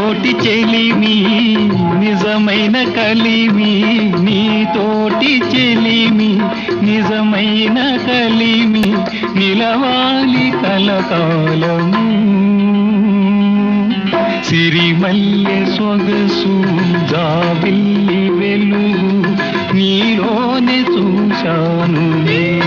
తోటి చెలిమి నిజమైన కలిమి, నీ తోటి చెలిమి నిజమైన కలిమి, నిలవాలి కలకాలము. సిరిమల్లె సొగసు జాబిల్లి వెలుగు నీలోనే చూశాను.